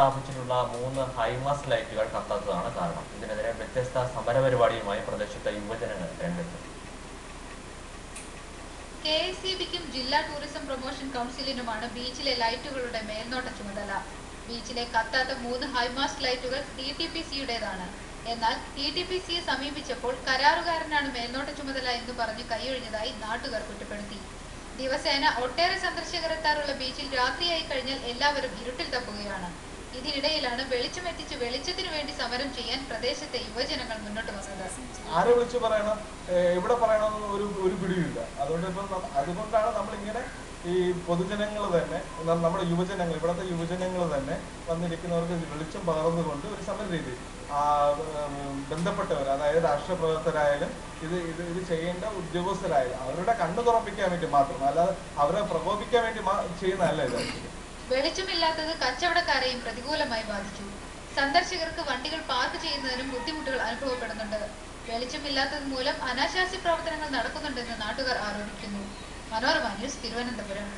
സ്ഥാപിച്ചിട്ടുള്ള 3 ഹൈമാസ്റ്റ് ലൈറ്റുകൾ കത്താത്തതാണ് കാരണം. ഇതിനെതിരെ വ്യത്യസ്ത സമരപരിപാടിയുമായി പ്രദേശത്തെ യുവജനങ്ങൾ രംഗത്ത്. KICBക്കും ജില്ലാ ടൂറിസം പ്രൊമോഷൻ കൗൺസിലിനുമാണ് ബീച്ചിലെ ലൈറ്റുകളുടെ മേൽനോട്ട ചുമതല. ബീച്ചിലെ കത്താത്ത 3 ഹൈമാസ്റ്റ് ലൈറ്റുകൾ TTPCയുടേതാണ്. എന്നാൽ TTPCയെ സമീപിച്ചപ്പോൾ കരാറുകാരനാണ് മേൽനോട്ട ചുമതല എന്ന് പറഞ്ഞ് കൈയൊഴിഞ്ഞതായി നാട്ടുകാർ കുറ്റപ്പെടുത്തി. ദിവസേന ഒട്ടേറെ സന്ദർശകർ എത്താറുള്ള ബീച്ചിൽ രാത്രിയായി കഴിഞ്ഞാൽ എല്ലാവരും ഇരുട്ടിൽ തപ്പുകയാണ്. ഇതിനിടയിലാണ് വെളിച്ചമെത്തിച്ച് വെളിച്ചത്തിനു വേണ്ടി സമരം ചെയ്യാൻ പ്രദേശത്തെ യുവജനങ്ങൾ മുന്നോട്ട് വന്നത്. ആരെ വിളിച്ചു പറയണം, എവിടെ പറയണമെന്ന് ഒരു പിടിയില്ല. അതുകൊണ്ടാണ് നമ്മളിങ്ങനെ ഈ പൊതുജനങ്ങൾ തന്നെ, നമ്മുടെ യുവജനങ്ങൾ, ഇവിടുത്തെ യുവജനങ്ങൾ തന്നെ വന്നിരിക്കുന്നവർക്ക് വെളിച്ചം പകർന്നുകൊണ്ട് ഒരു സമര രീതി ബന്ധപ്പെട്ടവർ, അതായത് രാഷ്ട്രീയ പ്രവർത്തകരായാലും ഇത് ചെയ്യേണ്ട ഉദ്യോഗസ്ഥരായാലും അവരുടെ കണ്ണു തുറപ്പിക്കാൻ വേണ്ടി മാത്രം, അല്ലാതെ അവരെ പ്രകോപിക്കാൻ വേണ്ടി ചെയ്യുന്നതല്ല ഇത്. വെളിച്ചമില്ലാത്തത് കച്ചവടക്കാരെയും പ്രതികൂലമായി ബാധിച്ചു. സന്ദർശകർക്ക് വണ്ടികൾ പാർക്ക് ചെയ്യുന്നതിനും ബുദ്ധിമുട്ടുകൾ അനുഭവപ്പെടുന്നുണ്ട്. വെളിച്ചമില്ലാത്തത് മൂലം അനാശാസ്യ പ്രവർത്തനങ്ങൾ നടക്കുന്നുണ്ടെന്ന് നാട്ടുകാർ ആരോപിക്കുന്നു. മനോരമ ന്യൂസ്, തിരുവനന്തപുരം.